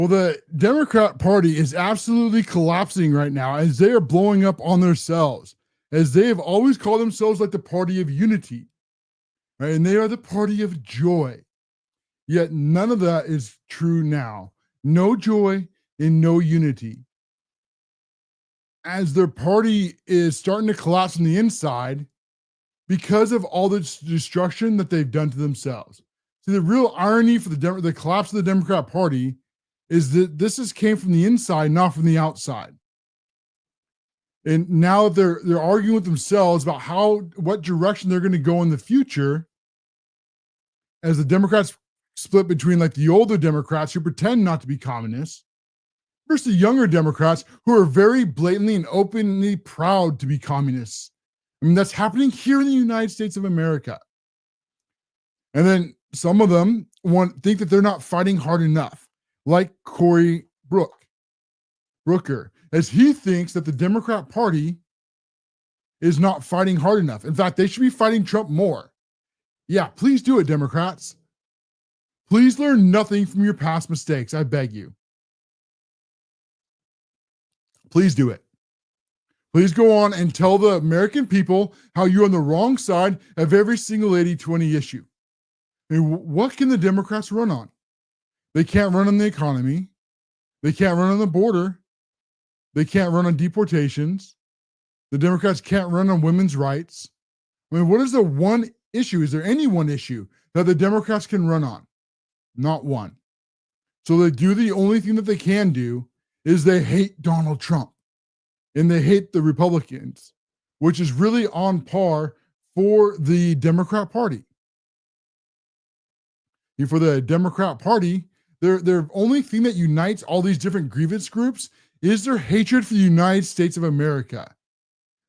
Well, the Democrat Party is absolutely collapsing right now as they are blowing up on themselves, as they have always called themselves like the party of unity, right? And they are the party of joy. Yet none of that is true now. No joy and no unity. As their party is starting to collapse on the inside because of all the destruction that they've done to themselves. See, the real irony for the collapse of the Democrat Party is that this came from the inside, not from the outside. And now they're arguing with themselves about what direction they're going to go in the future, as the Democrats split between like the older Democrats who pretend not to be communists versus the younger Democrats who are very blatantly and openly proud to be communists. I mean, that's happening here in the United States of America. And then some of them think that they're not fighting hard enough, like Cory Booker, as he thinks that the Democrat Party is not fighting hard enough. In fact, they should be fighting Trump more. Yeah, please do it, Democrats. Please learn nothing from your past mistakes, I beg you. Please do it. Please go on and tell the American people how you're on the wrong side of every single 80-20 issue. I mean, what can the Democrats run on? They can't run on the economy. They can't run on the border. They can't run on deportations. The Democrats can't run on women's rights. I mean, what is the one issue? Is there any one issue that the Democrats can run on? Not one. So they do the only thing that they can do is they hate Donald Trump and they hate the Republicans, which is really on par for the Democrat Party. And for the Democrat Party, their only thing that unites all these different grievance groups is their hatred for the United States of America,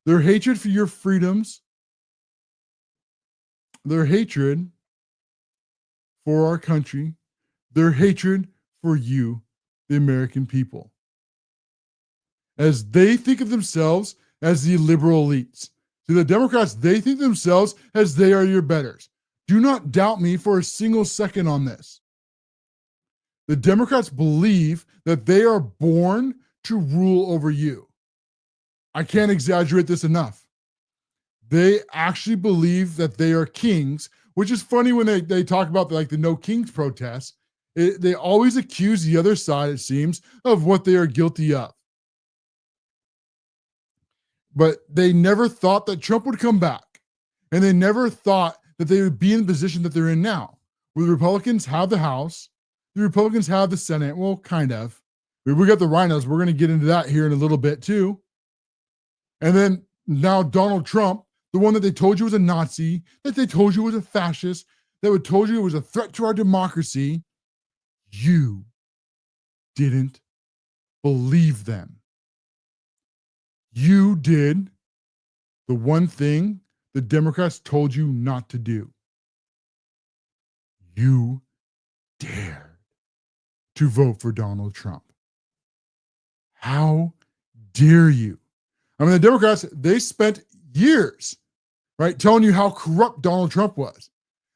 their hatred for your freedoms, their hatred for our country, their hatred for you, the American people. As they think of themselves as the liberal elites. See, the Democrats, they think of themselves as they are your betters. Do not doubt me for a single second on this. The Democrats believe that they are born to rule over you. I can't exaggerate this enough. They actually believe that they are kings, which is funny when they talk about the No Kings protests. They always accuse the other side, it seems, of what they are guilty of. But they never thought that Trump would come back. And they never thought that they would be in the position that they're in now, where the Republicans have the House, the Republicans have the Senate. Well, kind of. We got the rhinos. We're going to get into that here in a little bit too. And then now Donald Trump, the one that they told you was a Nazi, that they told you was a fascist, that told you it was a threat to our democracy, you didn't believe them. You did the one thing the Democrats told you not to do. You dared to vote for Donald Trump. How dare you? I mean, the Democrats, they spent years, right, telling you how corrupt Donald Trump was.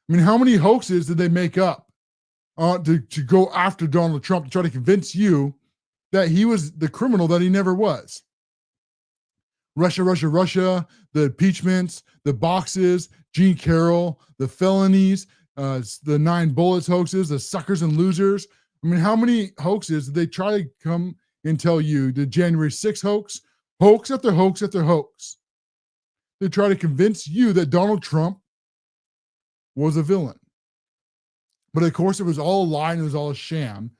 I mean, how many hoaxes did they make up to go after Donald Trump to try to convince you that he was the criminal that he never was? Russia, the impeachments, the boxes, Gene Carroll, the felonies, the 9 bullets hoaxes, the suckers and losers. I mean, how many hoaxes did they try to come and tell you? The January 6th hoax, hoax after hoax after hoax. They try to convince you that Donald Trump was a villain. But of course, it was all a lie and it was all a sham.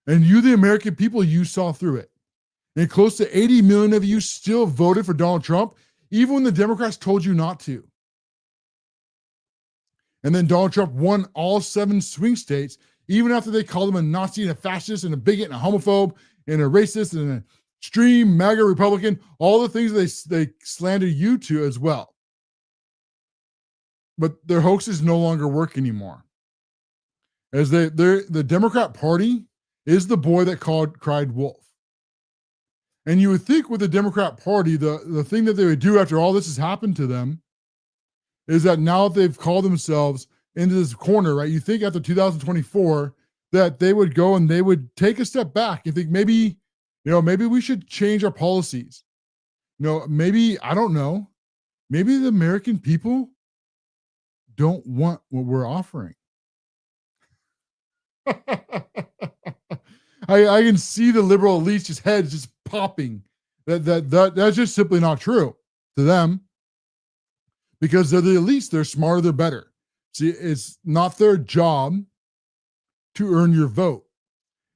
And you, the American people, you saw through it. And close to 80 million of you still voted for Donald Trump, even when the Democrats told you not to. And then Donald Trump won all 7 swing states, even after they called him a Nazi and a fascist and a bigot and a homophobe and a racist and an extreme MAGA Republican, all the things they slander you to as well. But their hoaxes no longer work anymore. As the Democrat Party is the boy that cried wolf. And you would think with the Democrat Party, the thing that they would do after all this has happened to them is that now that they've called themselves into this corner, right? You think after 2024 that they would go and they would take a step back and think maybe, maybe we should change our policies. Maybe, I don't know, maybe the American people don't want what we're offering. I can see the liberal elites' just heads just popping. That's just simply not true to them, because they're the elites. They're smarter. They're better. See, it's not their job to earn your vote.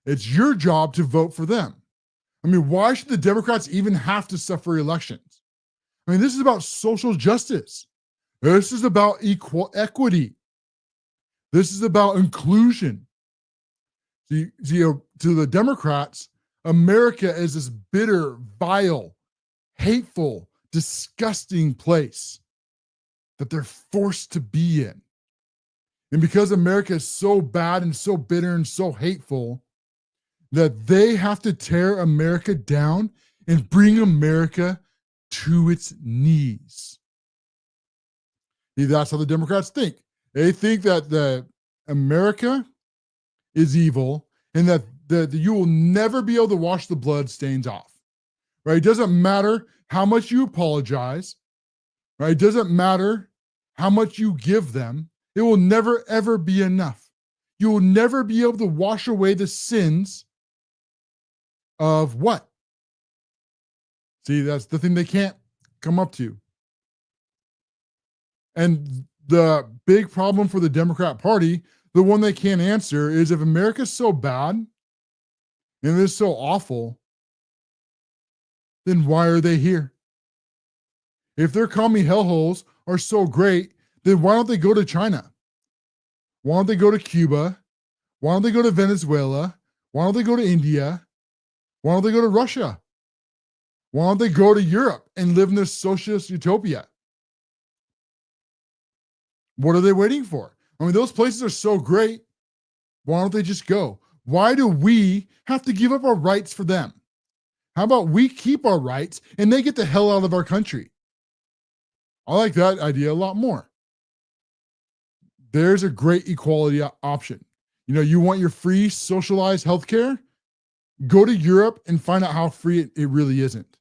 It's your job to vote for them. I mean, why should the Democrats even have to suffer elections? I mean, this is about social justice. This is about equity. This is about inclusion. See, to the Democrats, America is this bitter, vile, hateful, disgusting place that they're forced to be in. And because America is so bad and so bitter and so hateful, that they have to tear America down and bring America to its knees. See, that's how the Democrats think. They think that America is evil and that you will never be able to wash the blood stains off. Right? It doesn't matter how much you apologize. Right? It doesn't matter how much you give them. It will never, ever be enough. You will never be able to wash away the sins of what? See, that's the thing they can't come up to. And the big problem for the Democrat Party, the one they can't answer, is if America's so bad and it's so awful, then why are they here? If their commie hellholes are so great, then why don't they go to China? Why don't they go to Cuba? Why don't they go to Venezuela? Why don't they go to India? Why don't they go to Russia? Why don't they go to Europe and live in this socialist utopia? What are they waiting for? I mean, those places are so great. Why don't they just go? Why do we have to give up our rights for them? How about we keep our rights and they get the hell out of our country? I like that idea a lot more. There's a great equality option. You want your free socialized healthcare? Go to Europe and find out how free it really isn't.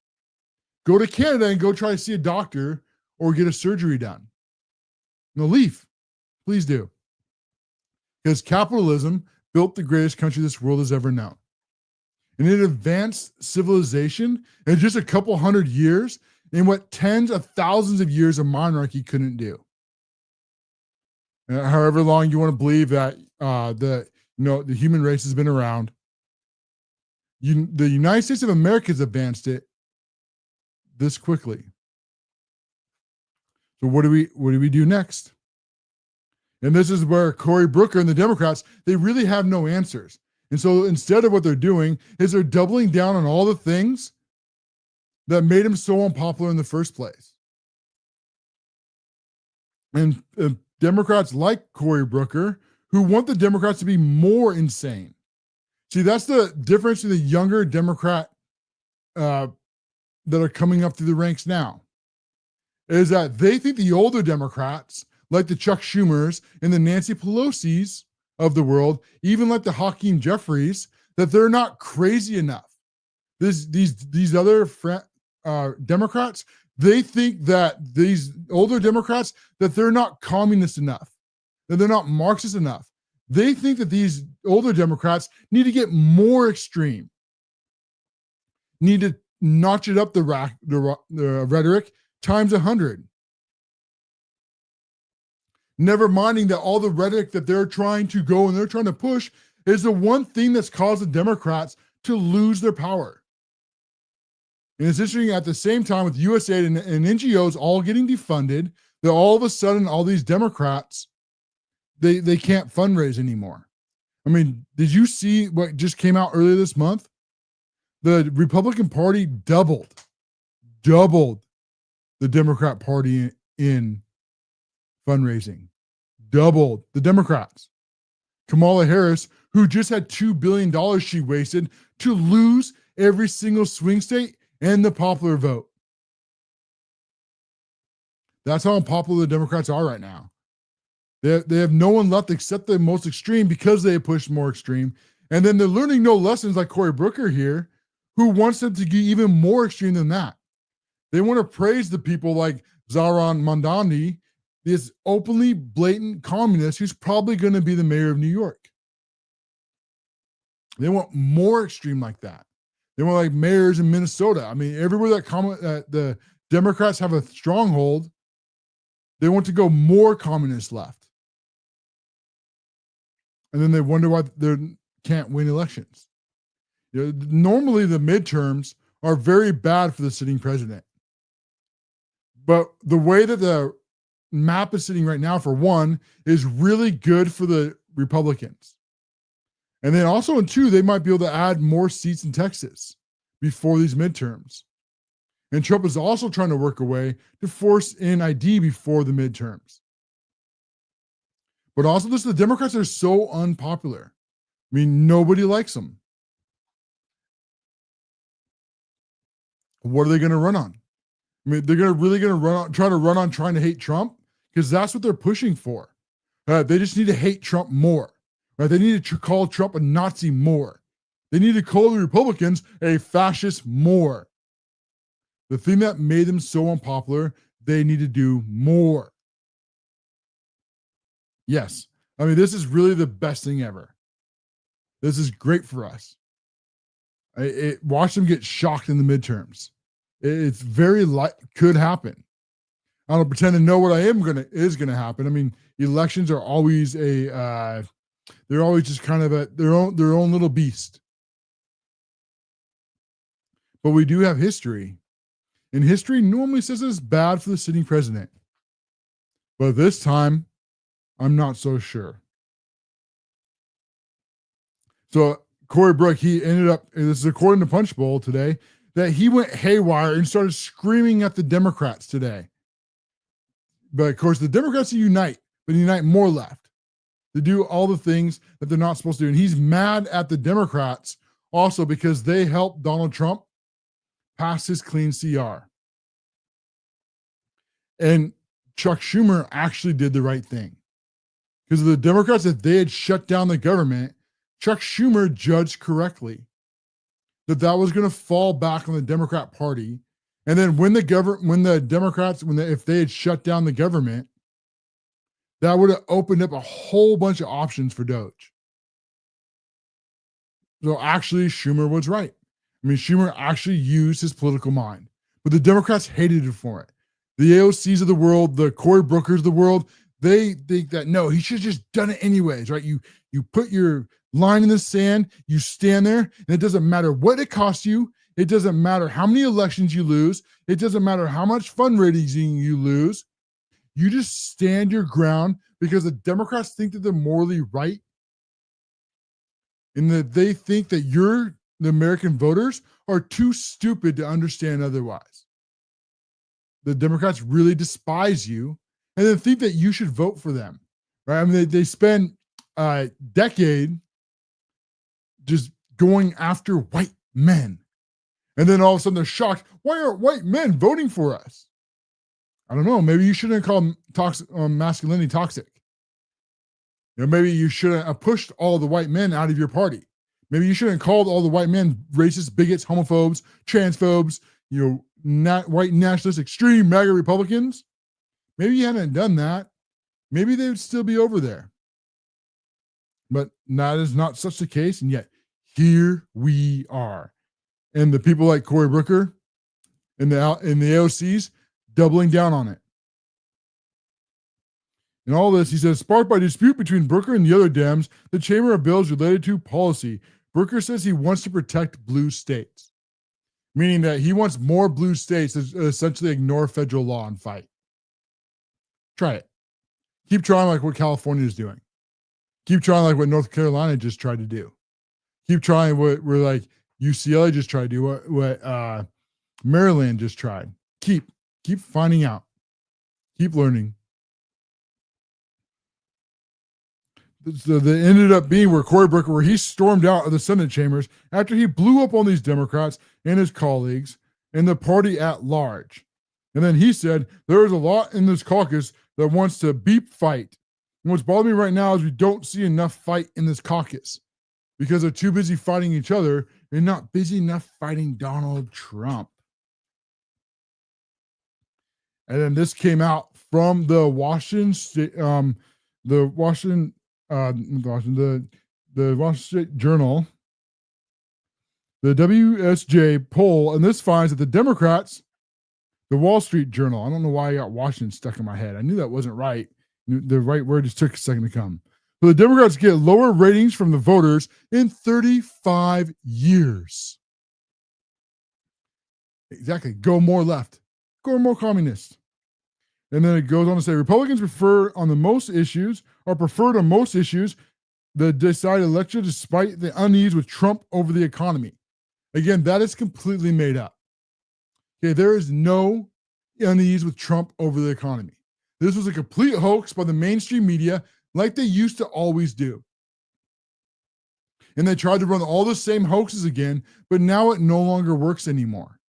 Go to Canada and go try to see a doctor or get a surgery done. Leave. Please do. Because capitalism built the greatest country this world has ever known. And it advanced civilization in just a couple hundred years in what tens of thousands of years of monarchy couldn't do. However long you want to believe that the human race has been around, the United States of America has advanced it this quickly. So what do we do next? And this is where Cory Booker and the Democrats, they really have no answers. And so instead of what they're doing is they're doubling down on all the things that made him so unpopular in the first place. And Democrats like Cory Booker, who want the Democrats to be more insane. See, that's the difference in the younger Democrat that are coming up through the ranks now, is that they think the older Democrats, like the Chuck Schumers and the Nancy Pelosi's of the world, even like the Hakeem Jeffries, that they're not crazy enough. These other Democrats, they think that these older Democrats, that they're not communist enough, that they're not Marxist enough. They think that these older Democrats need to get more extreme, need to notch it up the rhetoric times 100. Never minding that all the rhetoric that they're trying to go and they're trying to push is the one thing that's caused the Democrats to lose their power. And it's interesting, at the same time with USAID and NGOs all getting defunded, that all of a sudden all these Democrats, they can't fundraise anymore. I mean, did you see what just came out earlier this month? The Republican Party doubled the Democrat Party in fundraising. Doubled the Democrats. Kamala Harris, who just had $2 billion she wasted to lose every single swing state and the popular vote. That's how unpopular the Democrats are right now. They have no one left except the most extreme because they push more extreme. And then they're learning no lessons like Cory Booker here, who wants them to get even more extreme than that. They want to praise the people like Zohran Mamdani, this openly blatant communist who's probably going to be the mayor of New York. They want more extreme like that. They want like mayors in Minnesota. I mean, everywhere that the Democrats have a stronghold, they want to go more communist left. And then they wonder why they can't win elections. You know, normally the midterms are very bad for the sitting president. But the way that the map is sitting right now, for one, is really good for the Republicans. And then also in two, they might be able to add more seats in Texas before these midterms. And Trump is also trying to work a way to force in ID before the midterms. But also, the Democrats are so unpopular. I mean, nobody likes them. What are they going to run on? I mean, they're really going to try to hate Trump, because that's what they're pushing for. They just need to hate Trump more. Right? They need to call Trump a Nazi more. They need to call the Republicans a fascist more. The thing that made them so unpopular, they need to do more. Yes. I mean, this is really the best thing ever. This is great for us. Watch them get shocked in the midterms. It's very could happen. I don't pretend to know what is gonna happen. I mean, elections are always they're always just kind of their own little beast. But we do have history. And history normally says it's bad for the sitting president. But this time, I'm not so sure. So Cory Booker, he ended up, this is according to Punch Bowl today, that he went haywire and started screaming at the Democrats today. But of course, the Democrats unite, but unite more left to do all the things that they're not supposed to do. And he's mad at the Democrats also because they helped Donald Trump pass his clean CR. And Chuck Schumer actually did the right thing. Because the Democrats, if they had shut down the government, Chuck Schumer judged correctly that was going to fall back on the Democrat Party. And then if they had shut down the government, that would have opened up a whole bunch of options for Doge. So actually, Schumer was right. I mean, Schumer actually used his political mind, but the Democrats hated him for it. The AOCs of the world, the Cory Bookers of the world, they think that, no, he should have just done it anyways, right? You put your line in the sand, you stand there, and it doesn't matter what it costs you. It doesn't matter how many elections you lose. It doesn't matter how much fundraising you lose. You just stand your ground because the Democrats think that they're morally right and that they think that the American voters are too stupid to understand otherwise. The Democrats really despise you and then think that you should vote for them, right? I mean, they spend a decade just going after white men. And then all of a sudden they're shocked. Why aren't white men voting for us? I don't know. Maybe you shouldn't call masculinity toxic. You know, maybe you shouldn't have pushed all the white men out of your party. Maybe you shouldn't have called all the white men racist, bigots, homophobes, transphobes, white nationalists, extreme MAGA Republicans. Maybe you hadn't done that. Maybe they would still be over there. But that is not such the case. And yet here we are. And the people like Cory Booker and the AOCs doubling down on it. In all this, he says, sparked by dispute between Booker and the other Dems, the Chamber of Bills related to policy. Booker says he wants to protect blue states, meaning that he wants more blue states to essentially ignore federal law and fight. Try it. Keep trying like what California is doing. Keep trying like what North Carolina just tried to do. Keep trying what we're like UCLA just tried to do, what Maryland just tried. Keep finding out. Keep learning. So they ended up being where Cory Booker, where he stormed out of the Senate chambers after he blew up on these Democrats and his colleagues and the party at large. And then he said, there is a lot in this caucus that wants to beep fight. And what's bothering me right now is we don't see enough fight in this caucus because they're too busy fighting each other and not busy enough fighting Donald Trump. And then this came out from the Washington State, the Washington State Journal, the WSJ poll, and this finds that the Democrats, the Wall Street Journal, I don't know why I got Washington stuck in my head. I knew that wasn't right. The right word just took a second to come. So the Democrats get lower ratings from the voters in 35 years. Exactly. Go more left. Go more communist. And then it goes on to say Republicans preferred on most issues that decide election despite the unease with Trump over the economy. Again, that is completely made up. Okay, there is no unease with Trump over the economy. This was a complete hoax by the mainstream media, like they used to always do. And they tried to run all the same hoaxes again, but now it no longer works anymore.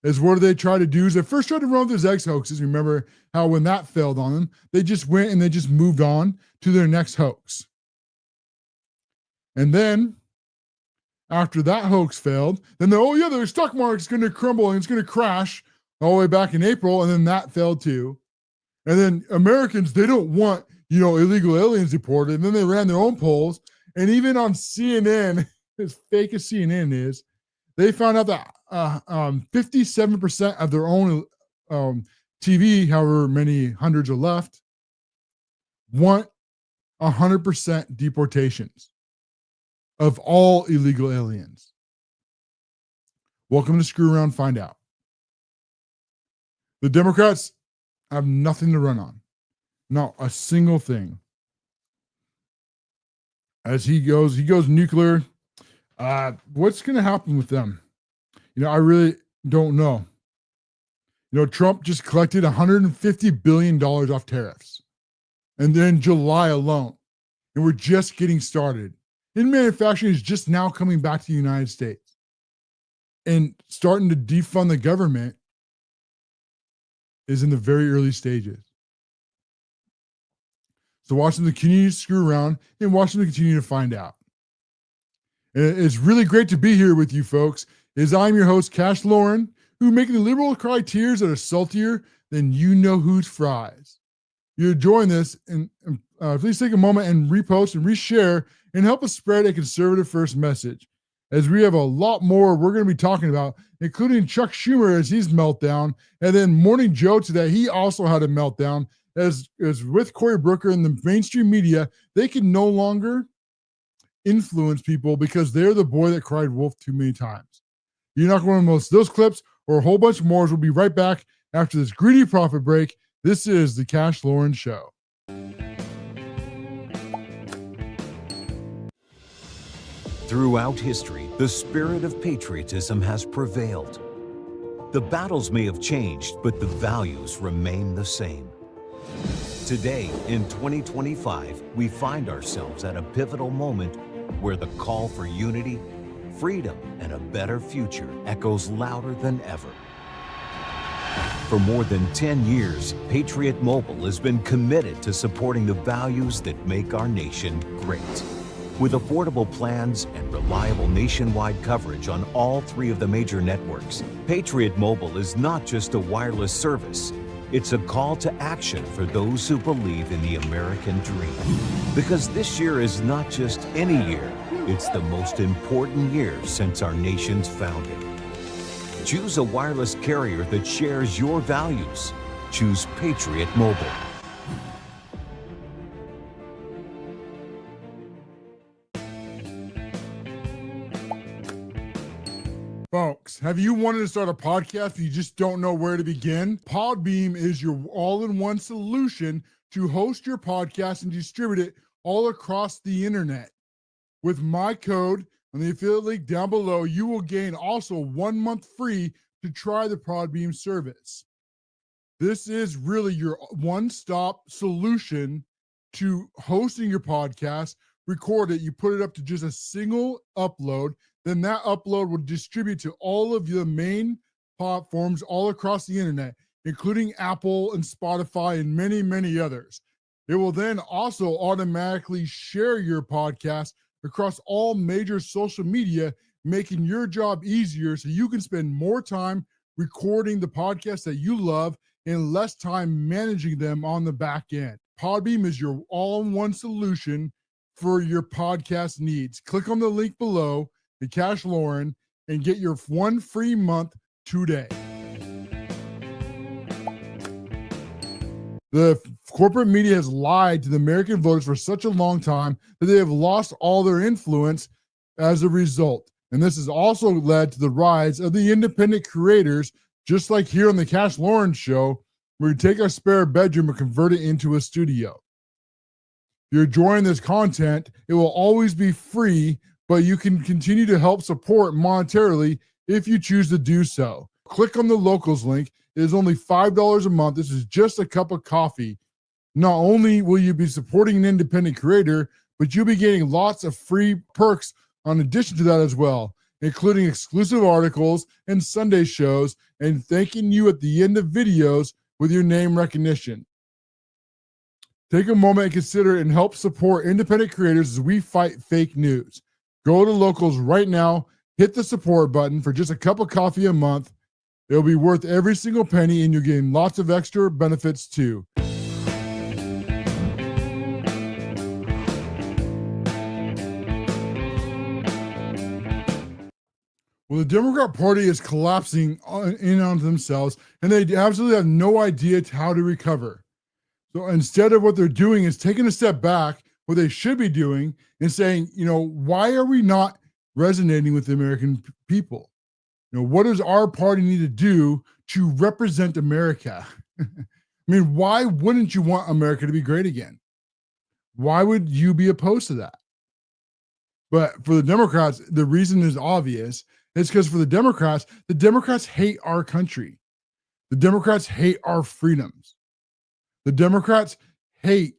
Is what they try to do is they first tried to run with those eggs hoaxes. Remember how when that failed on them, they just went and they just moved on to their next hoax. And then after that hoax failed, then their stock market's going to crumble and it's going to crash all the way back in April. And then that failed too. And then Americans, they don't want, illegal aliens deported. And then they ran their own polls. And even on CNN, as fake as CNN is, they found out that 57% of their own TV, however many hundreds are left, want 100% deportations of all illegal aliens. Welcome to Screw Around, Find Out. The Democrats have nothing to run on. Not a single thing. As he goes nuclear. What's going to happen with them? I really don't know. Trump just collected $150 billion off tariffs. And then July alone. And we're just getting started. And manufacturing is just now coming back to the United States. And starting to defund the government is in the very early stages. So Washington continues to screw around and Washington continue to find out. And it's really great to be here with you folks, as I'm your host, CASHLOREN, who make the liberal cry tears that are saltier than you-know-who's fries. You're enjoying this, and please take a moment and repost and reshare and help us spread a conservative first message, as we have a lot more we're going to be talking about, including Chuck Schumer as his meltdown, and then Morning Joe today, he also had a meltdown, as with Cory Booker and the mainstream media, they can no longer influence people because they're the boy that cried wolf too many times. You're not going to miss those clips or a whole bunch more. We'll be right back after this greedy profit break. This is the CASHLOREN Show. Throughout history, the spirit of patriotism has prevailed. The battles may have changed, but the values remain the same. Today, in 2025, we find ourselves at a pivotal moment where the call for unity, freedom, and a better future echoes louder than ever. For more than 10 years, Patriot Mobile has been committed to supporting the values that make our nation great. With affordable plans and reliable nationwide coverage on all 3 of the major networks, Patriot Mobile is not just a wireless service. It's a call to action for those who believe in the American dream. Because this year is not just any year, it's the most important year since our nation's founding. Choose a wireless carrier that shares your values. Choose Patriot Mobile. Folks, have you wanted to start a podcast and you just don't know where to begin? Podbeam is your all-in-one solution to host your podcast and distribute it all across the internet. With my code on the affiliate link down below, you will gain also 1 month free to try the Podbeam service. This is really your one-stop solution to hosting your podcast. Record it, you put it up to just a single upload. Then that upload will distribute to all of the main platforms all across the internet, including Apple and Spotify and many, many others. It will then also automatically share your podcast across all major social media, making your job easier so you can spend more time recording the podcasts that you love and less time managing them on the back end. Podbeam is your all-in-one solution for your podcast needs. Click on the link below, the CASHLOREN, and get your 1 free month today. The corporate media has lied to the American voters for such a long time that they have lost all their influence as a result. And this has also led to the rise of the independent creators, just like here on the CASHLOREN show, where we take our spare bedroom and convert it into a studio. If you're enjoying this content, it will always be free, but you can continue to help support monetarily if you choose to do so. Click on the locals link. It is only $5 a month. This is just a cup of coffee. Not only will you be supporting an independent creator, but you'll be getting lots of free perks in addition to that as well, including exclusive articles and Sunday shows, and thanking you at the end of videos with your name recognition. Take a moment and consider and help support independent creators as we fight fake news. Go to locals right now, hit the support button for just a cup of coffee a month. It'll be worth every single penny, and you're getting lots of extra benefits too. Well, the Democrat Party is collapsing in on themselves, and they absolutely have no idea how to recover. So instead of what they're doing is taking a step back, what they should be doing, and saying, why are we not resonating with the American people? What does our party need to do to represent America? I mean, why wouldn't you want America to be great again? Why would you be opposed to that? But for the Democrats, the reason is obvious. It's because for the Democrats hate our country. The Democrats hate our freedoms. The Democrats hate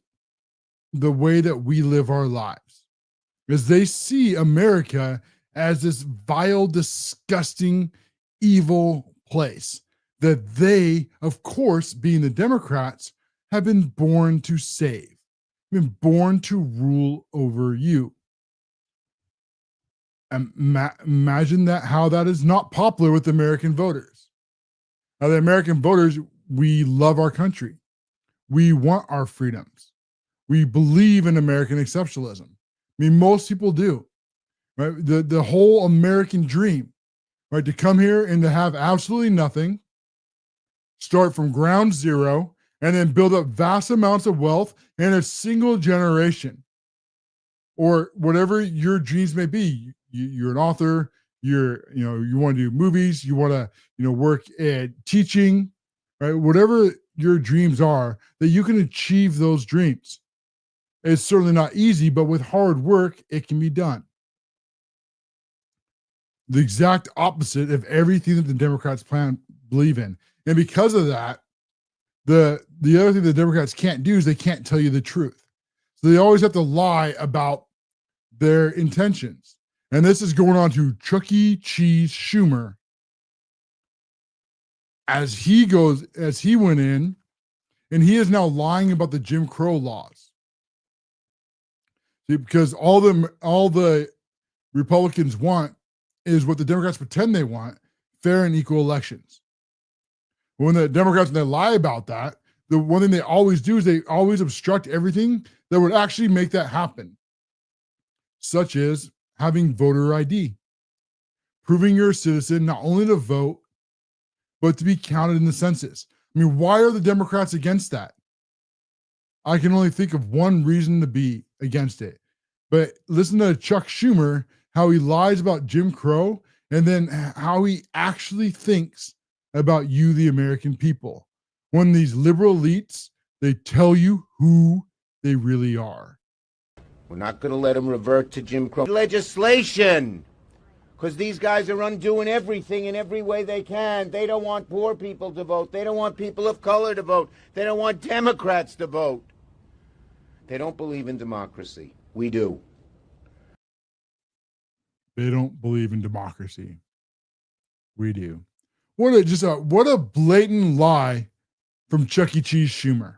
the way that we live our lives, because they see America as this vile, disgusting, evil place that they, of course, being the Democrats, have been born to save, been born to rule over you. Imagine how that is not popular with American voters. Now, the American voters, we love our country. We want our freedoms. We believe in American exceptionalism. I mean, most people do. Right? The whole American dream, right? To come here and to have absolutely nothing, start from ground zero, and then build up vast amounts of wealth in a single generation, or whatever your dreams may be. You're an author. You want to do movies. You want to, work at teaching, right? Whatever your dreams are, that you can achieve those dreams. It's certainly not easy, but with hard work, it can be done. The exact opposite of everything that the Democrats believe in. And because of that, the other thing the Democrats can't do is they can't tell you the truth. So they always have to lie about their intentions. And this is going on to Chuck E. Cheese Schumer as he went in, and he is now lying about the Jim Crow laws. See, because all the Republicans want is what the Democrats pretend they want: fair and equal elections. When the Democrats, they lie about that, the one thing they always do is they always obstruct everything that would actually make that happen, such as having voter ID, proving you're a citizen, not only to vote, but to be counted in the census. I mean, why are the Democrats against that? I can only think of one reason to be against it. But listen to Chuck Schumer, how he lies about Jim Crow, and then how he actually thinks about you, the American people. When these liberal elites, they tell you who they really are. We're not going to let them revert to Jim Crow legislation, because these guys are undoing everything in every way they can. They don't want poor people to vote. They don't want people of color to vote. They don't want Democrats to vote. They don't believe in democracy. We do. They don't believe in democracy. We do. What a blatant lie from Chuck E. Cheese Schumer.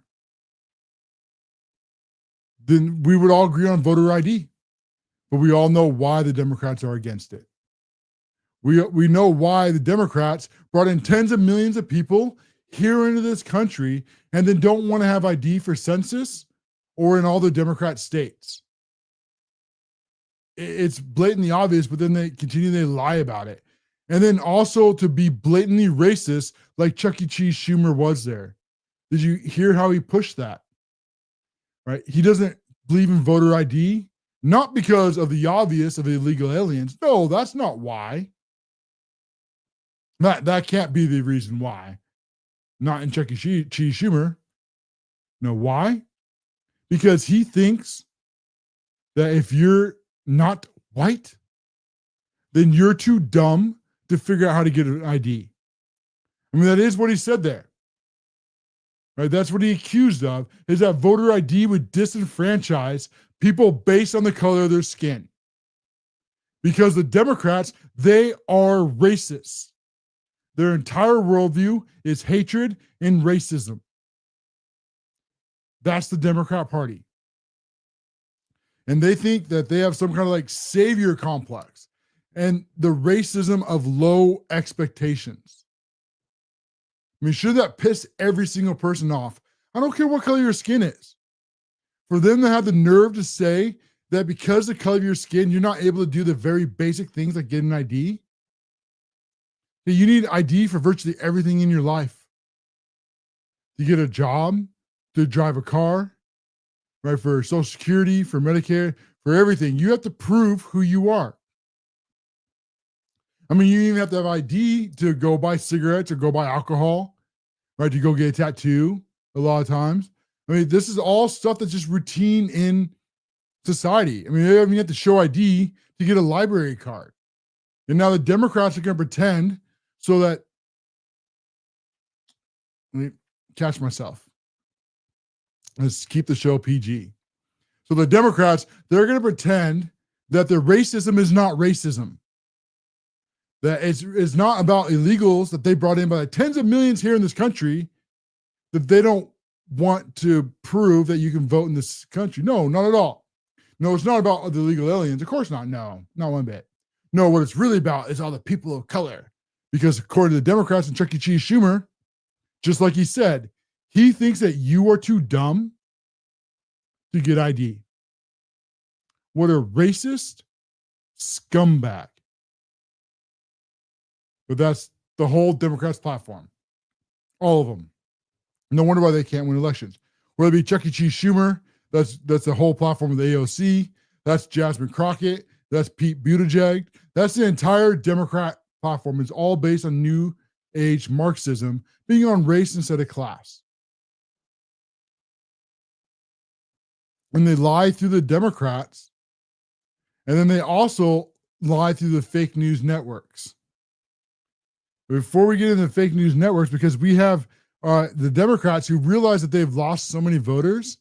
then we would all agree on voter ID. But we all know why the Democrats are against it. We know why the Democrats brought in tens of millions of people here into this country and then don't want to have ID for census or in all the Democrat states. It's blatantly obvious, but then they lie about it. And then also to be blatantly racist, like Chuck E. Cheese Schumer was there. Did you hear how he pushed that? Right? He doesn't believe in voter ID, not because of the obvious of illegal aliens. No, that's not why. That can't be the reason why. Not in Chuck E. Cheese Schumer. No, why? Because he thinks that if you're not white, then you're too dumb to figure out how to get an ID. I mean, that is what he said there. Right? That's what he accused of, is that voter ID would disenfranchise people based on the color of their skin. Because the Democrats, they are racist. Their entire worldview is hatred and racism. That's the Democrat Party. And they think that they have some kind of like savior complex and the racism of low expectations. I mean, should that piss every single person off? I don't care what color your skin is. For them to have the nerve to say that because of the color of your skin, you're not able to do the very basic things like get an ID. You need ID for virtually everything in your life. To get a job, to drive a car, right? For Social Security, for Medicare, for everything. You have to prove who you are. I mean, you even have to have ID to go buy cigarettes or go buy alcohol, right? To go get a tattoo a lot of times. I mean, this is all stuff that's just routine in society. I mean, you have to show ID to get a library card. And now the Democrats are going to pretend so that, let me catch myself. Let's keep the show PG. So the Democrats, they're going to pretend that the racism is not racism. That it's not about illegals that they brought in by the tens of millions here in this country, that they don't want to prove that you can vote in this country. No, not at all. No, it's not about the illegal aliens. Of course not. No, not one bit. No, what it's really about is all the people of color. Because according to the Democrats and Chuck E. Cheese Schumer, just like he said, he thinks that you are too dumb to get ID. What a racist scumbag. But that's the whole Democrats' platform. All of them. No wonder why they can't win elections. Whether it be Chuck E. Cheese Schumer, that's the whole platform of the AOC. That's Jasmine Crockett. That's Pete Buttigieg. That's the entire Democrat platform. It's all based on New Age Marxism, being on race instead of class. And they lie through the Democrats. And then they also lie through the fake news networks. Before we get into the fake news networks, because we have the Democrats who realize that they've lost so many voters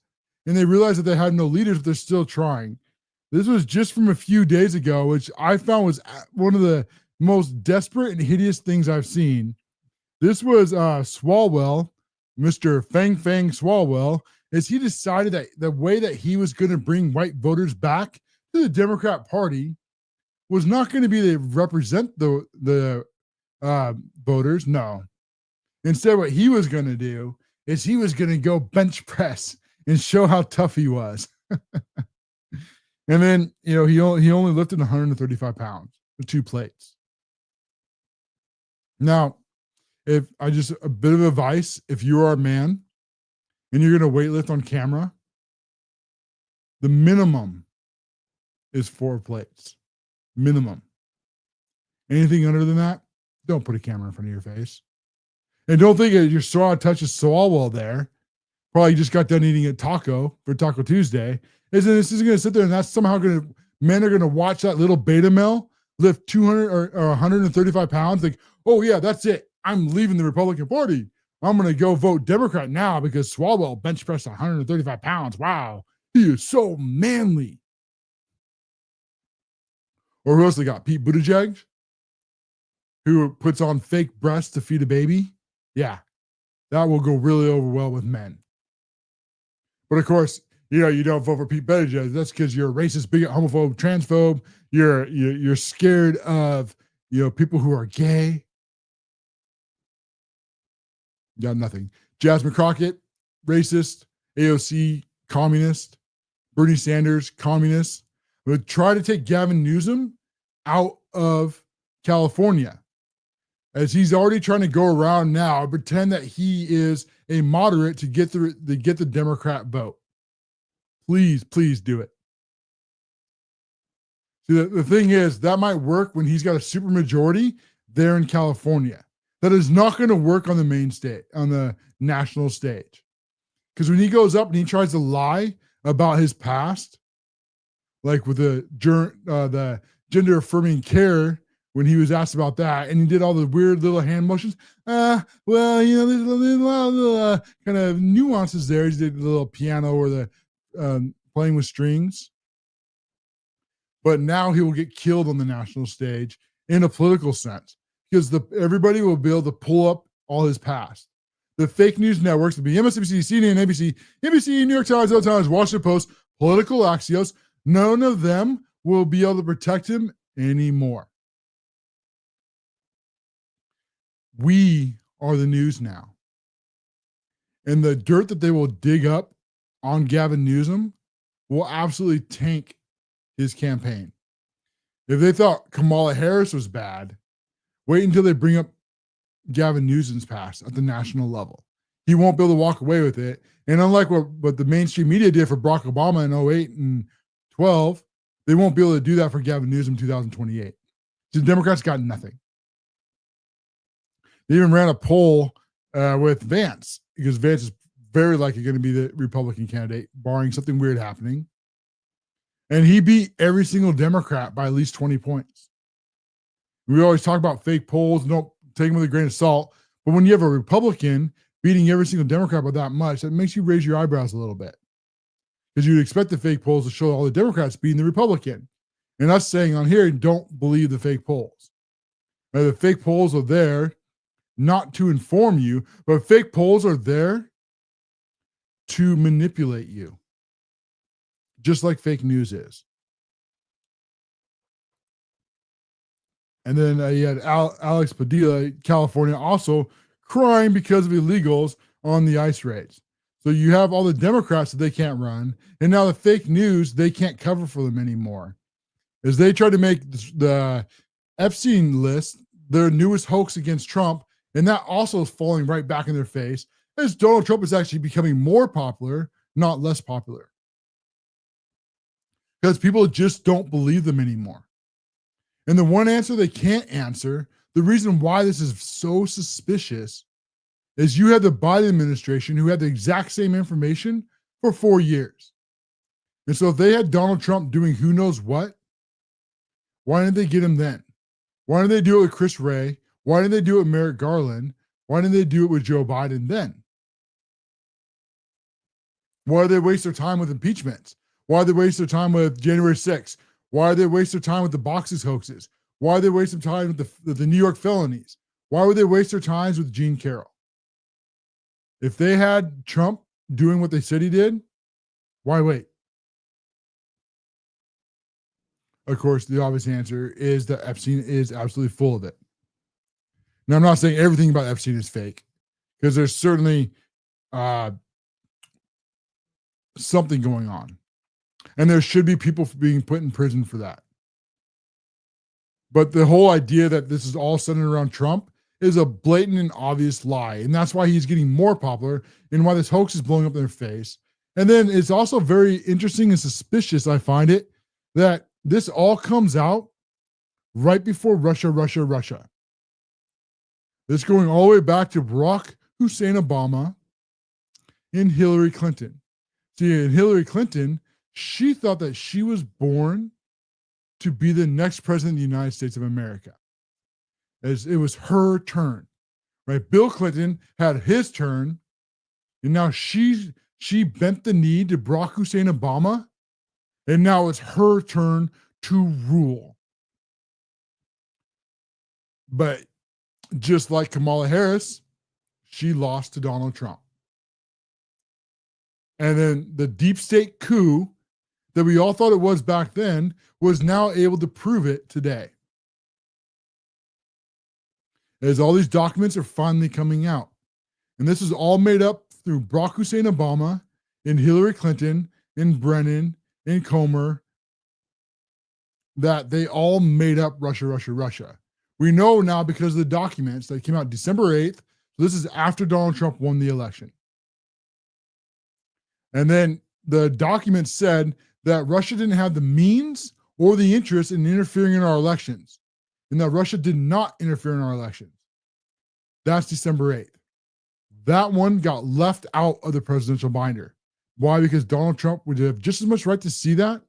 and they realize that they have no leaders, but they're still trying. This was just from a few days ago, which I found was one of the most desperate and hideous things I've seen. This was Swalwell, Mr. Fang Swalwell, as he decided that the way that he was going to bring white voters back to the Democrat Party was not going to be to represent the voters. No. Instead, what he was going to do is he was going to go bench press and show how tough he was. And then, he only lifted 135 pounds with 2 plates. Now, a bit of advice, if you are a man and you're going to weightlift on camera, the minimum is 4 plates. Minimum. Anything under than that, don't put a camera in front of your face. And don't think that you're so out of touch with Swalwell there. Probably just got done eating a taco for Taco Tuesday. This isn't going to sit there and that's somehow men are going to watch that little beta male lift 200 or 135 pounds. Like, oh yeah, that's it. I'm leaving the Republican Party. I'm going to go vote Democrat now because Swalwell bench pressed 135 pounds. Wow. He is so manly. Or who else they got? Pete Buttigieg, who puts on fake breasts to feed a baby. Yeah, that will go really over well with men. But of course, you don't vote for Pete Buttigieg. That's because you're a racist, bigot, homophobe, transphobe. You're scared of people who are gay. Got nothing. Jasmine Crockett, racist. AOC, communist. Bernie Sanders, communist. Would try to take Gavin Newsom out of California, as he's already trying to go around now and pretend that he is a moderate to get the Democrat vote. Please do it. See, the thing is, that might work when he's got a super majority there in California. That is not going to work on the main stage, on the national stage. Because when he goes up and he tries to lie about his past, like with the gender affirming care, when he was asked about that, and he did all the weird little hand motions. Well, there's a little kind of nuances there. He did the little piano or the playing with strings. But now he will get killed on the national stage in a political sense, because everybody will be able to pull up all his past. The fake news networks will be MSNBC, CNN, ABC, NBC, New York Times, LA Times, Washington Post, political Axios. None of them will be able to protect him anymore. We are the news now. And the dirt that they will dig up on Gavin Newsom will absolutely tank his campaign. If they thought Kamala Harris was bad, wait until they bring up Gavin Newsom's past at the national level. He won't be able to walk away with it. And unlike what the mainstream media did for Barack Obama in 08 and 12, they won't be able to do that for Gavin Newsom in 2028. The Democrats got nothing. They even ran a poll with Vance, because Vance is very likely going to be the Republican candidate, barring something weird happening. And he beat every single Democrat by at least 20 points. We always talk about fake polls, don't take them with a grain of salt. But when you have a Republican beating every single Democrat by that much, that makes you raise your eyebrows a little bit. Because you'd expect the fake polls to show all the Democrats beating the Republican. And us saying on here, don't believe the fake polls. Now, the fake polls are there not to inform you, but fake polls are there to manipulate you. Just like fake news is. And then you had Alex Padilla, California, also crying because of illegals on the ICE raids. So you have all the Democrats that they can't run, and now the fake news, they can't cover for them anymore. As they try to make the Epstein list their newest hoax against Trump, and that also is falling right back in their face, as Donald Trump is actually becoming more popular, not less popular. Because people just don't believe them anymore. And the one answer they can't answer, the reason why this is so suspicious, is you had the Biden administration who had the exact same information for 4 years. And so if they had Donald Trump doing who knows what, why didn't they get him then? Why didn't they do it with Chris Wray? Why didn't they do it with Merrick Garland? Why didn't they do it with Joe Biden then? Why did they waste their time with impeachments? Why did they waste their time with January 6th? Why did they waste their time with the boxes hoaxes? Why did they waste their time with the New York felonies? Why would they waste their times with Gene Carroll? If they had Trump doing what they said he did, why wait? Of course, the obvious answer is that Epstein is absolutely full of it. Now, I'm not saying everything about Epstein is fake, because there's certainly something going on. And there should be people being put in prison for that. But the whole idea that this is all centered around Trump is a blatant and obvious lie. And that's why he's getting more popular and why this hoax is blowing up in their face. And then it's also very interesting and suspicious, I find it, that this all comes out right before Russia. This going all the way back to Barack Hussein Obama and Hillary Clinton. See, in Hillary Clinton, she thought that she was born to be the next president of the United States of America. As it was her turn, right? Bill Clinton had his turn, and now she bent the knee to Barack Hussein Obama, and now it's her turn to rule. But just like Kamala Harris, she lost to Donald Trump. And then the deep state coup that we all thought it was back then was now able to prove it today. As all these documents are finally coming out. And this is all made up through Barack Hussein Obama and Hillary Clinton and Brennan and Comer, that they all made up Russia, Russia, Russia. We know now because of the documents that came out December 8th. So this is after Donald Trump won the election. And then the document said that Russia didn't have the means or the interest in interfering in our elections, and that Russia did not interfere in our elections. That's December 8th. That one got left out of the presidential binder. Why? Because Donald Trump would have just as much right to see that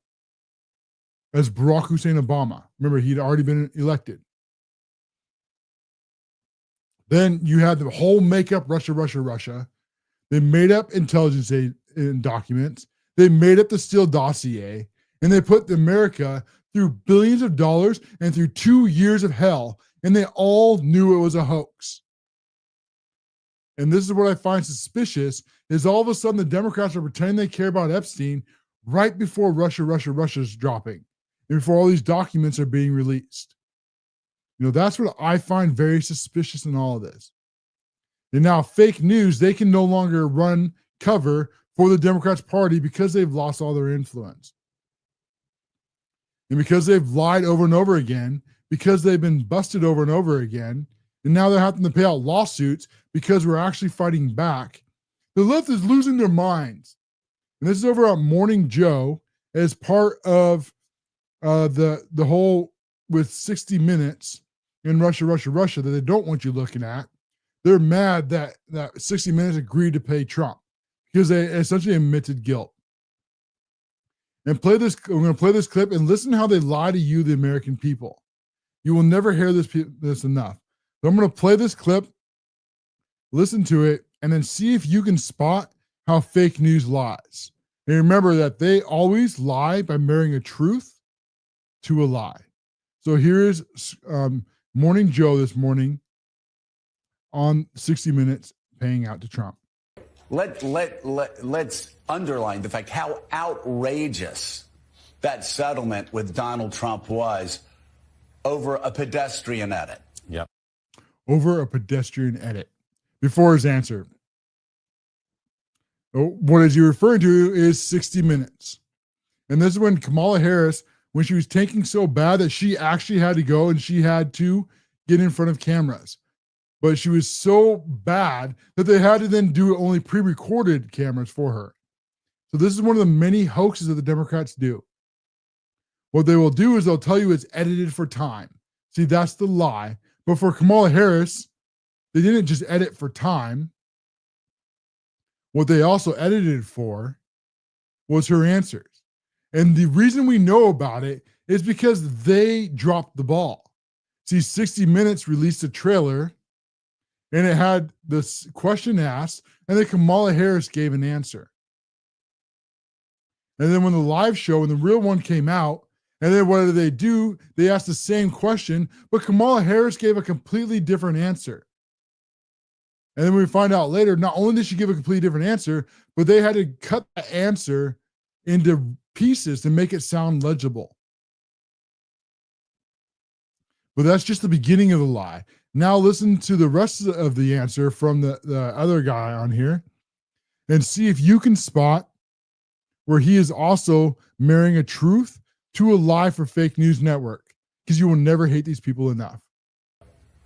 as Barack Hussein Obama. Remember, he'd already been elected. Then you had the whole makeup Russia, Russia, Russia. They made up intelligence documents. They made up the Steele dossier, and they put America through billions of dollars and through 2 years of hell, and they all knew it was a hoax. And this is what I find suspicious, is all of a sudden the Democrats are pretending they care about Epstein right before Russia, Russia, Russia is dropping, and before all these documents are being released. You know, that's what I find very suspicious in all of this. And now fake news, they can no longer run cover for the Democrats party because they've lost all their influence. And because they've lied over and over again, because they've been busted over and over again, and now they're having to pay out lawsuits because we're actually fighting back. The left is losing their minds. And this is over at Morning Joe as part of the whole with 60 Minutes in Russia, Russia, Russia that they don't want you looking at. They're mad that 60 Minutes agreed to pay Trump because they essentially admitted guilt. And we're going to play this clip and listen to how they lie to you, the American people. You will never hear this enough. So I'm going to play this clip, listen to it, and then see if you can spot how fake news lies. And remember that they always lie by marrying a truth to a lie. So here is Morning Joe this morning on 60 Minutes paying out to Trump. Let's underline the fact how outrageous that settlement with Donald Trump was over a pedestrian edit. Yep. Over a pedestrian edit. Before his answer. What is he referring to is 60 Minutes. And this is when Kamala Harris, when she was tanking so bad that she actually had to go and she had to get in front of cameras. But she was so bad that they had to then do only pre-recorded cameras for her. So this is one of the many hoaxes that the Democrats do. What they will do is they'll tell you it's edited for time. See, that's the lie. But for Kamala Harris, they didn't just edit for time. What they also edited for was her answers. And the reason we know about it is because they dropped the ball. See, 60 Minutes released a trailer, and it had this question asked, and then Kamala Harris gave an answer. And then when the live show, when the real one came out, and then what did they do? They asked the same question, but Kamala Harris gave a completely different answer. And then we find out later, not only did she give a completely different answer, but they had to cut the answer into pieces to make it sound legible. But that's just the beginning of the lie. Now listen to the rest of the answer from the other guy on here and see if you can spot where he is also marrying a truth to a lie for fake news network, because you will never hate these people enough.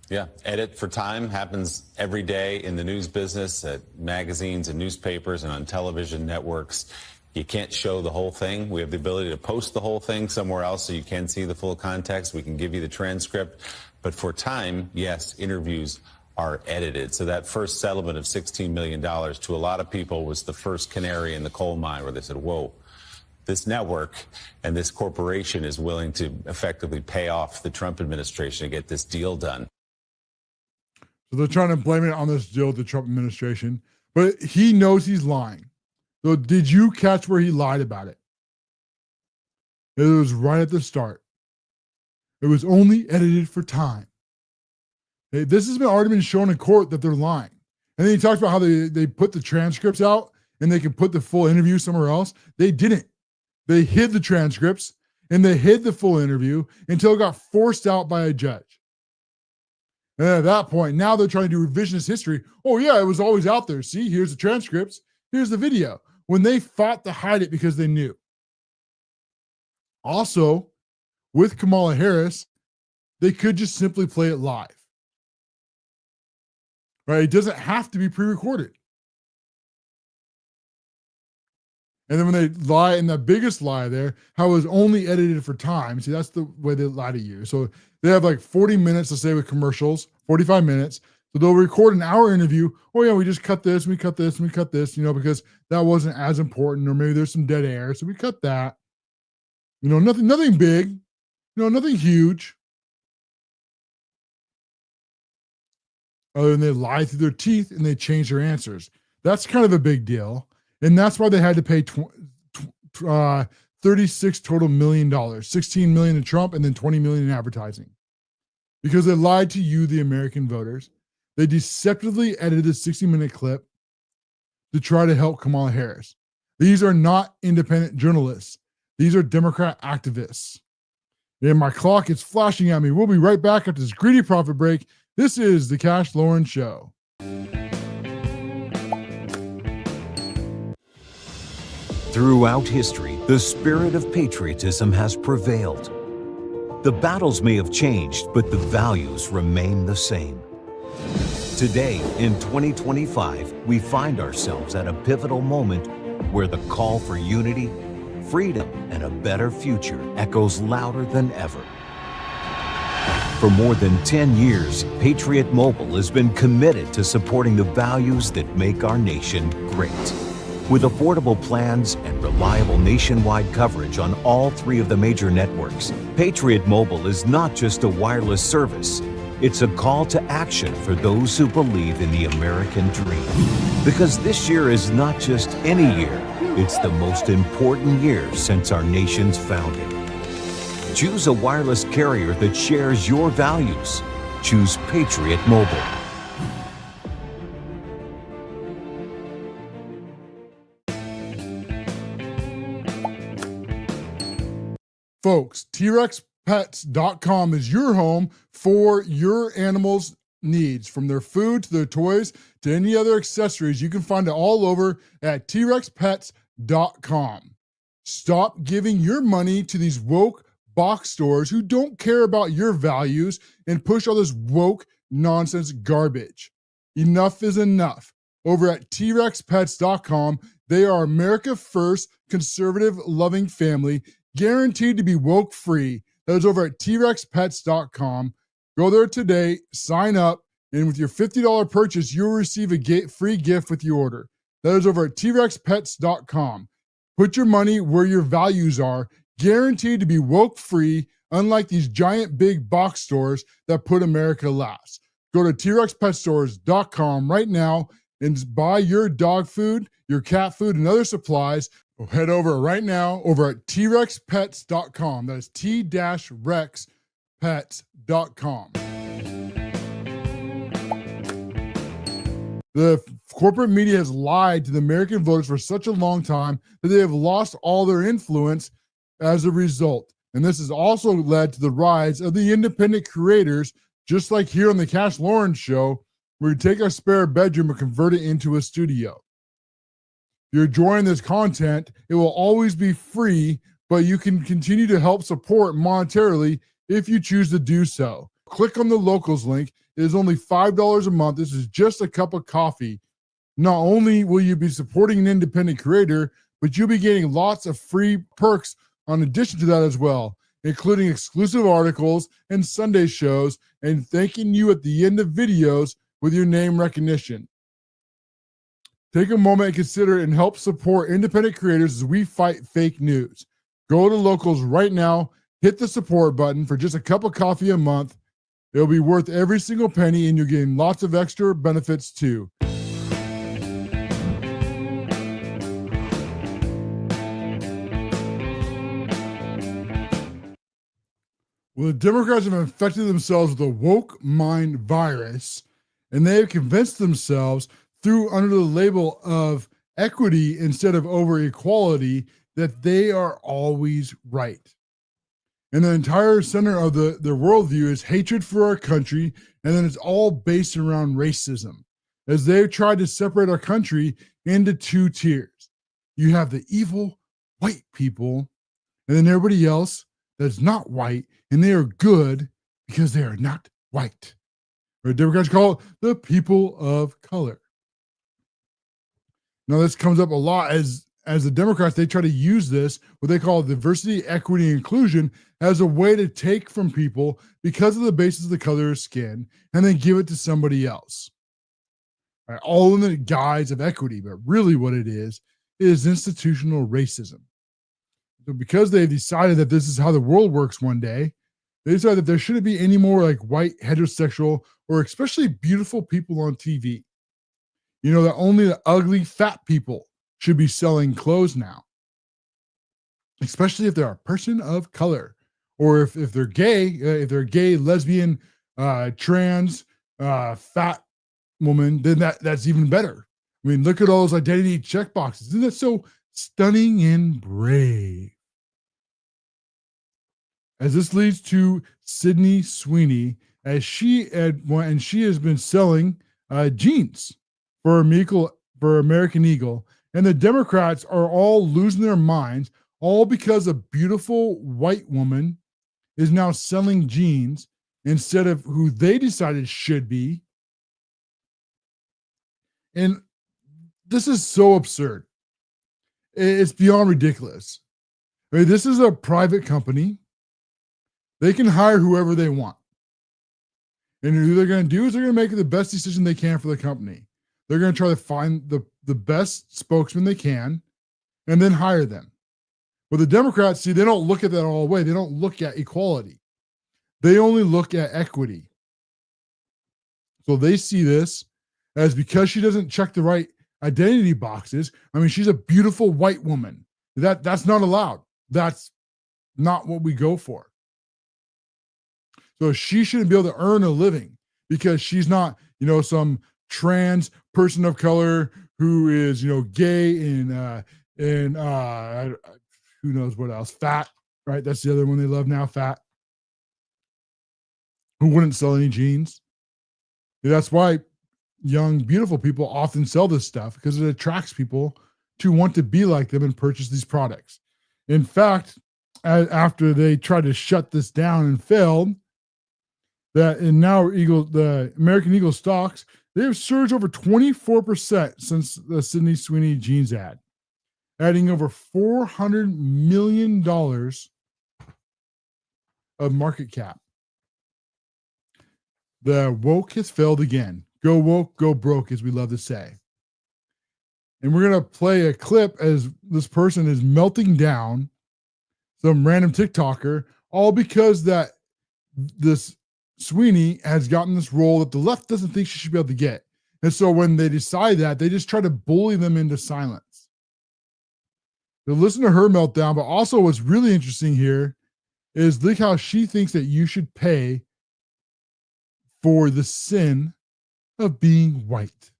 Yeah, edit for time happens every day in the news business, at magazines and newspapers and on television networks. You can't show the whole thing. We have the ability to post the whole thing somewhere else so you can see the full context. We can give you the transcript. But for time, yes, interviews are edited. So that first settlement of $16 million to a lot of people was the first canary in the coal mine where they said, whoa, this network and this corporation is willing to effectively pay off the Trump administration to get this deal done. So they're trying to blame it on this deal with the Trump administration, but he knows he's lying. So did you catch where he lied about it? It was right at the start. It was only edited for time. This has already been shown in court that they're lying. And then he talks about how they put the transcripts out and they can put the full interview somewhere else. They didn't. They hid the transcripts and they hid the full interview until it got forced out by a judge. And at that point, now they're trying to do revisionist history. Oh, yeah, it was always out there. See, here's the transcripts. Here's the video. When they fought to hide it because they knew. Also, with Kamala Harris, they could just simply play it live. Right? It doesn't have to be pre-recorded. And then when they lie, and the biggest lie there, how it was only edited for time. See, that's the way they lie to you. So they have like 40 minutes to say with commercials, 45 minutes. So they'll record an hour interview. Oh yeah, we just cut this, we cut this, we cut this, because that wasn't as important, or maybe there's some dead air. So we cut that. Nothing big, nothing huge. Other than they lie through their teeth and they change their answers. That's kind of a big deal. And that's why they had to pay 36 total $1 million, $16 million to Trump and then $20 million in advertising. Because they lied to you, the American voters. They deceptively edited a 60-minute clip to try to help Kamala Harris. These are not independent journalists. These are Democrat activists. And my clock is flashing at me. We'll be right back after this greedy profit break. This is the Cash Loren Show. Throughout history, the spirit of patriotism has prevailed. The battles may have changed, but the values remain the same. Today, in 2025, we find ourselves at a pivotal moment where the call for unity, freedom, and a better future echoes louder than ever. For more than 10 years, Patriot Mobile has been committed to supporting the values that make our nation great. With affordable plans and reliable nationwide coverage on all 3 of the major networks, Patriot Mobile is not just a wireless service. It's a call to action for those who believe in the American dream. Because this year is not just any year, it's the most important year since our nation's founding. Choose a wireless carrier that shares your values. Choose Patriot Mobile. Folks, TRexPets.com is your home for your animals' needs, from their food to their toys to any other accessories. You can find it all over at TRexPets.com. Stop giving your money to these woke box stores who don't care about your values and push all this woke nonsense garbage. Enough is enough. Over at TRexPets.com, they are America's first conservative loving family, guaranteed to be woke free. That is over at TRexPets.com. Go there today, sign up, and with your $50 purchase, you'll receive a free gift with your order. That is over at TRexPets.com. Put your money where your values are, guaranteed to be woke free, unlike these giant big box stores that put America last. Go to TRexPetStores.com right now and buy your dog food, your cat food, and other supplies. Head over right now over at TRexPets.com. That is T-Rex-Pets.com. The corporate media has lied to the American voters for such a long time that they have lost all their influence as a result. And this has also led to the rise of the independent creators, just like here on the Cash Loren Show, where we take our spare bedroom and convert it into a studio. If you're enjoying this content, it will always be free, but you can continue to help support monetarily if you choose to do so. Click on the locals link. It is only $5 a month. This is just a cup of coffee. Not only will you be supporting an independent creator, but you'll be getting lots of free perks in addition to that as well, including exclusive articles and Sunday shows, and thanking you at the end of videos with your name recognition. Take a moment and consider and help support independent creators as we fight fake news. Go to locals right now, hit the support button for just a cup of coffee a month. It'll be worth every single penny, and you're getting lots of extra benefits too. Well, the Democrats have infected themselves with a woke mind virus, and they have convinced themselves through under the label of equity instead of over equality, that they are always right. And the entire center of their worldview is hatred for our country, and then it's all based around racism, as they've tried to separate our country into two tiers. You have the evil white people, and then everybody else that's not white, and they are good because they are not white. Or Democrats call it the people of color. Now, this comes up a lot as the Democrats, they try to use this, what they call diversity, equity, and inclusion, as a way to take from people because of the basis of the color of skin and then give it to somebody else. Right, all in the guise of equity, but really what it is institutional racism. So because they've decided that this is how the world works one day, they decided that there shouldn't be any more like white, heterosexual, or especially beautiful people on TV. You know, that only the ugly, fat people should be selling clothes now, especially if they're a person of color, or if they're gay, lesbian, trans, fat woman, then that's even better. I mean, look at all those identity check boxes. Isn't that so stunning and brave? As this leads to Sydney Sweeney, as she has been selling jeans for American Eagle, and the Democrats are all losing their minds, all because a beautiful white woman is now selling jeans instead of who they decided should be. And this is so absurd. It's beyond ridiculous. I mean, this is a private company. They can hire whoever they want. And who they're going to do is they're going to make the best decision they can for the company. They're going to try to find the best spokesman they can and then hire them. But the Democrats, see, they don't look at that all the way. They don't look at equality. They only look at equity. So they see this as because she doesn't check the right identity boxes. I mean, she's a beautiful white woman. That's not allowed. That's not what we go for. So she shouldn't be able to earn a living because she's not, some trans person of color who is, gay and who knows what else, fat, right? That's the other one they love now, fat, who wouldn't sell any jeans. That's why young, beautiful people often sell this stuff, because it attracts people to want to be like them and purchase these products. In fact, after they tried to shut this down and failed, the American Eagle stocks, they have surged over 24% since the Sydney Sweeney jeans ad, adding over $400 million of market cap. The woke has failed again. Go woke, go broke, as we love to say. And we're going to play a clip as this person is melting down some random TikToker, all because that this Sweeney has gotten this role that the left doesn't think she should be able to get. And so when they decide that, they just try to bully them into silence. So listen to her meltdown, but also what's really interesting here is look how she thinks that you should pay for the sin of being white.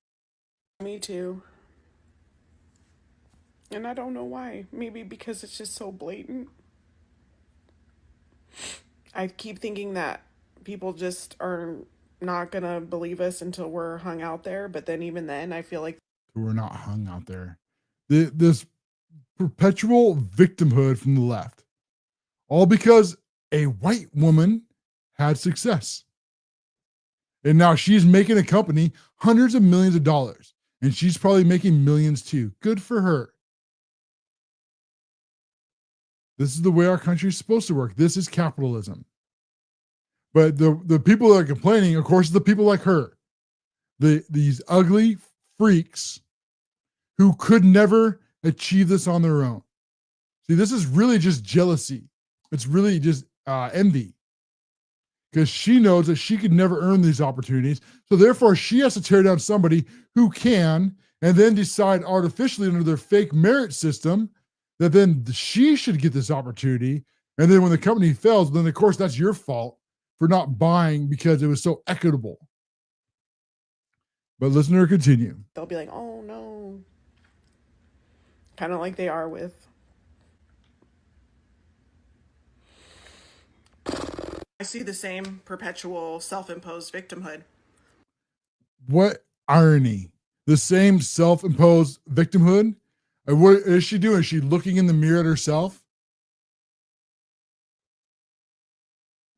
Me too. And I don't know why. Maybe because it's just so blatant. I keep thinking that people just are not going to believe us until we're hung out there. But then even then, I feel like we're not hung out there. This perpetual victimhood from the left, all because a white woman had success. And now she's making a company hundreds of millions of dollars, and she's probably making millions too. Good for her. This is the way our country is supposed to work. This is capitalism. But the people that are complaining, of course, are the people like her. These ugly freaks who could never achieve this on their own. See, this is really just jealousy. It's really just envy. Because she knows that she could never earn these opportunities. So therefore, she has to tear down somebody who can, and then decide artificially under their fake merit system that then she should get this opportunity. And then when the company fails, then of course that's your fault for not buying because it was so equitable. But listen to her continue. they'll be like, oh no, kind of like they are with. I see the same perpetual self-imposed victimhood. What irony. The same self-imposed victimhood. And what is she doing? Is she looking in the mirror at herself?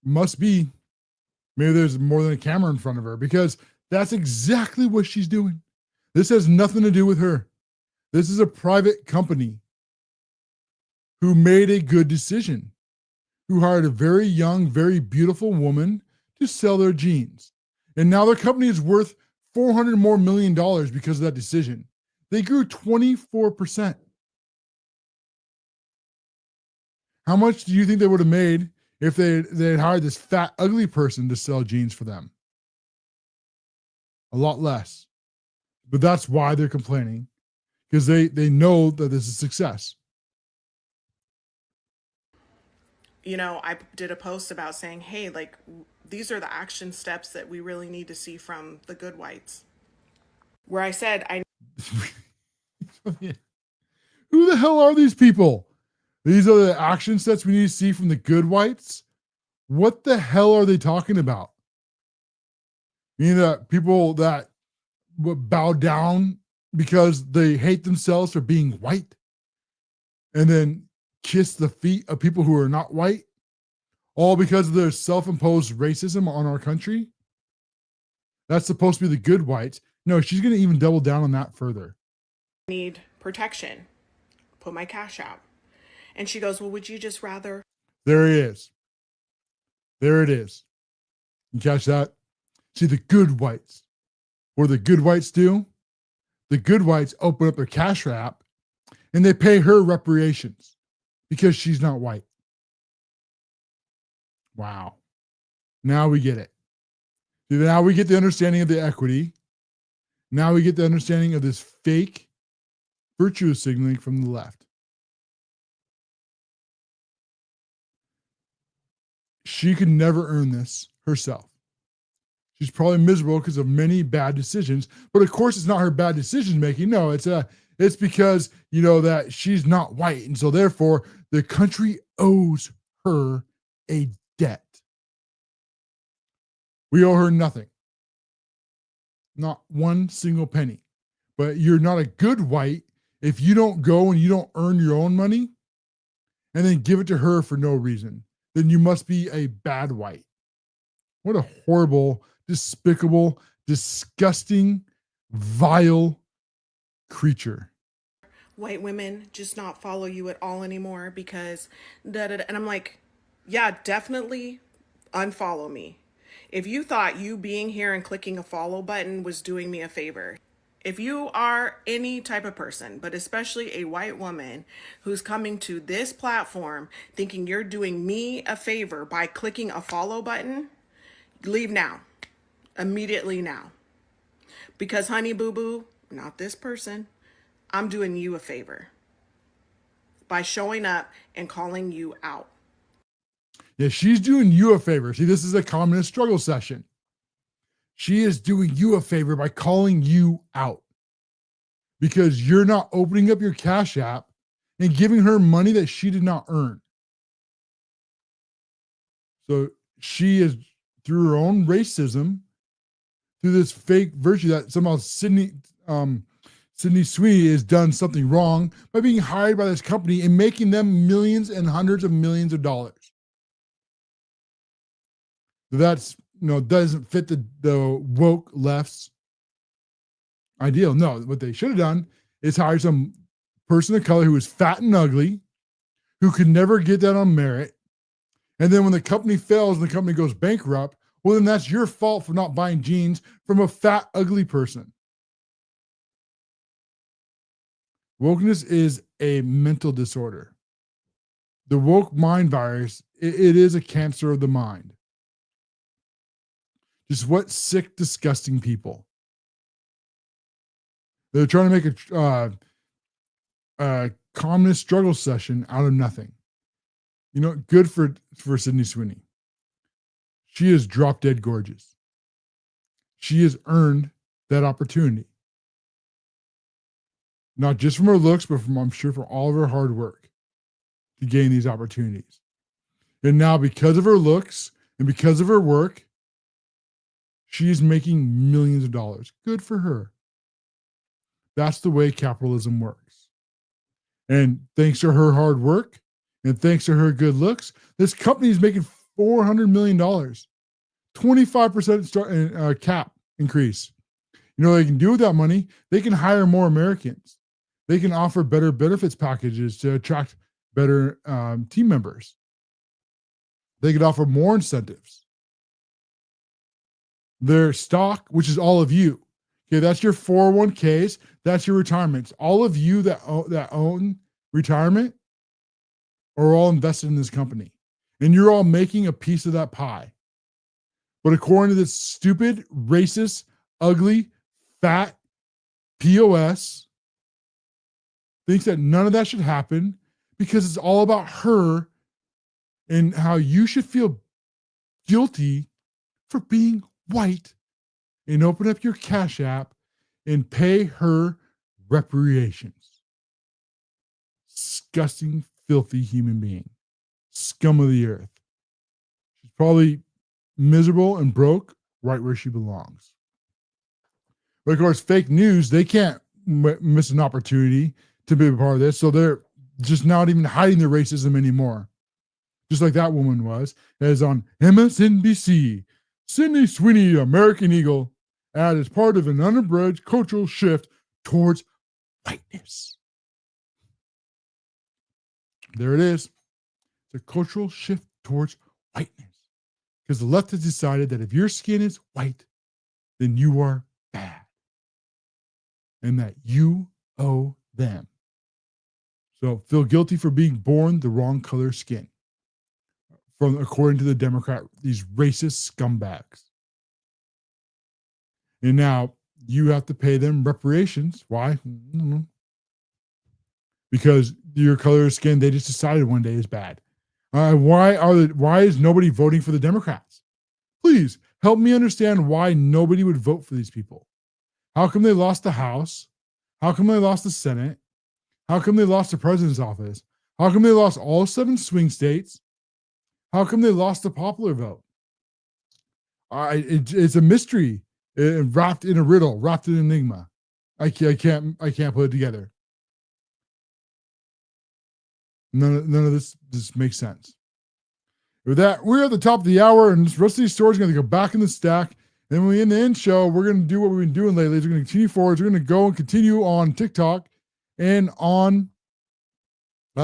Must be. Maybe there's more than a camera in front of her, because that's exactly what she's doing. This has nothing to do with her. This is a private company who made a good decision, who hired a very young, very beautiful woman to sell their jeans. And now their company is worth $400 more million because of that decision. They grew 24%. How much do you think they would have made if they had hired this fat, ugly person to sell jeans for them? A lot less. But that's why they're complaining, because they know that this is success. You know, I did a post about saying, hey, like, these are the action steps that we really need to see from the good whites. Where I said, Who the hell are these people? These are the action steps we need to see from the good whites? What the hell are they talking about? You know, that people that would bow down because they hate themselves for being white and then kiss the feet of people who are not white, all because of their self-imposed racism on our country? That's supposed to be the good whites. No, she's going to even double down on that further. Need protection. Put my cash out. And she goes, well, would you just rather? There he is. There it is. You catch that? See, the good whites. What do the good whites do? The good whites open up their Cash App and they pay her reparations because she's not white. Wow. Now we get it. See, now we get the understanding of the equity. Now we get the understanding of this fake virtue signaling from the left. She could never earn this herself. She's probably miserable because of many bad decisions, but of course it's not her bad decision making. No, it's because, you know, that she's not white, and so therefore the country owes her a debt. We owe her nothing. Not one single penny. But you're not a good white if you don't go and you don't earn your own money and then give it to her for no reason. Then you must be a bad white. What a horrible, despicable, disgusting, vile creature. White women just not follow you at all anymore because and I'm like, yeah, definitely unfollow me. If you thought you being here and clicking a follow button was doing me a favor, if you are any type of person, but especially a white woman who's coming to this platform thinking you're doing me a favor by clicking a follow button, leave now. Immediately now. Because honey boo boo, not this person, I'm doing you a favor by showing up and calling you out. Yeah, she's doing you a favor. See, this is a communist struggle session. She is doing you a favor by calling you out because you're not opening up your Cash App and giving her money that she did not earn. So she is, through her own racism, through this fake virtue that somehow Sydney Sweeney has done something wrong by being hired by this company and making them millions and hundreds of millions of dollars. That's, you know, doesn't fit the woke left's ideal. No, what they should have done is hire some person of color who is fat and ugly, who could never get that on merit. And then when the company fails and the company goes bankrupt, well, then that's your fault for not buying jeans from a fat, ugly person. Wokeness is a mental disorder. The woke mind virus, it is a cancer of the mind. Just what sick, disgusting people. They're trying to make a communist struggle session out of nothing. You know, good for Sydney Sweeney. She is drop dead gorgeous. She has earned that opportunity. not just from her looks, but from, I'm sure, for all of her hard work to gain these opportunities. And now, because of her looks and because of her work, she's making millions of dollars. Good for her. That's the way capitalism works. And thanks to her hard work and thanks to her good looks, this company is making $400 million, 25% cap increase. You know what they can do with that money? They can hire more Americans. They can offer better benefits packages to attract better team members. They could offer more incentives. Their stock, which is all of you. Okay, that's your 401ks. That's your retirements. All of you that own retirement are all invested in this company. And you're all making a piece of that pie. But according to this stupid, racist, ugly, fat POS, thinks that none of that should happen because it's all about her and how you should feel guilty for being white and open up your Cash App and pay her reparations. Disgusting, filthy human being. Scum of the earth. She's probably miserable and broke right where she belongs. But of course, fake news, they can't miss an opportunity to be a part of this. So they're just not even hiding their racism anymore. Just like that woman was, as on MSNBC, Sydney Sweeney, American Eagle, as part of an unabridged cultural shift towards whiteness. There it is. It's a cultural shift towards whiteness. Because the left has decided that if your skin is white, then you are bad. And that you owe them. So feel guilty for being born the wrong color skin. According to the Democrat, these racist scumbags. And now you have to pay them reparations. Why? I don't know. Because your color of skin, they just decided one day is bad. Why is nobody voting for the Democrats? Please help me understand why nobody would vote for these people. How come they lost the House? How come they lost the Senate? How come they lost the president's office? How come they lost all 7 swing states? How come they lost the popular vote? It's a mystery, wrapped in a riddle, wrapped in an enigma. I can't put it together. None of this makes sense. With that, we're at the top of the hour, and the rest of these stories are going to go back in the stack. And when we end the end show, we're going to do what we've been doing lately. We're going to continue forward. We're going to go and continue on TikTok and on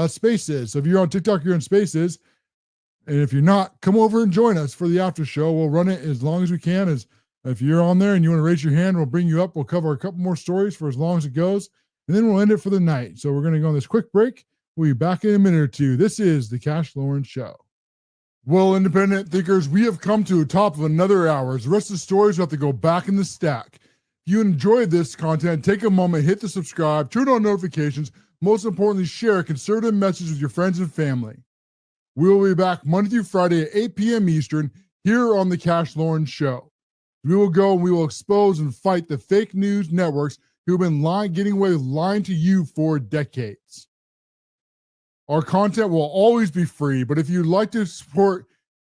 Spaces. So if you're on TikTok, you're on Spaces. And if you're not, come over and join us for the after show. We'll run it as long as we can. As if you're on there and you want to raise your hand, we'll bring you up. We'll cover a couple more stories for as long as it goes. And then we'll end it for the night. So we're going to go on this quick break. We'll be back in a minute or two. This is the CASHLOREN Show. Well, independent thinkers, we have come to the top of another hour. The rest of the stories will have to go back in the stack. If you enjoyed this content, take a moment, hit the subscribe, turn on notifications. Most importantly, share a conservative message with your friends and family. We will be back Monday through Friday at 8 p.m. Eastern here on the CASHLOREN Show. We will go and we will expose and fight the fake news networks who have been getting away with lying to you for decades. Our content will always be free, but if you'd like to support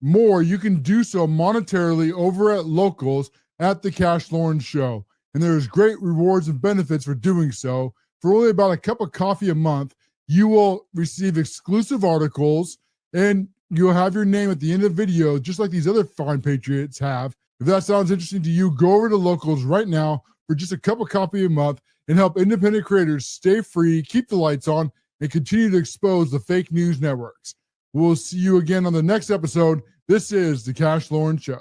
more, you can do so monetarily over at locals at the CASHLOREN Show. And there's great rewards and benefits for doing so. For only about a cup of coffee a month, you will receive exclusive articles and you'll have your name at the end of the video, just like these other fine patriots have. If that sounds interesting to you, go over to locals right now for just a cup of coffee a month and help independent creators stay free, keep the lights on, and continue to expose the fake news networks. We'll see you again on the next episode. This is the CASHLOREN Show.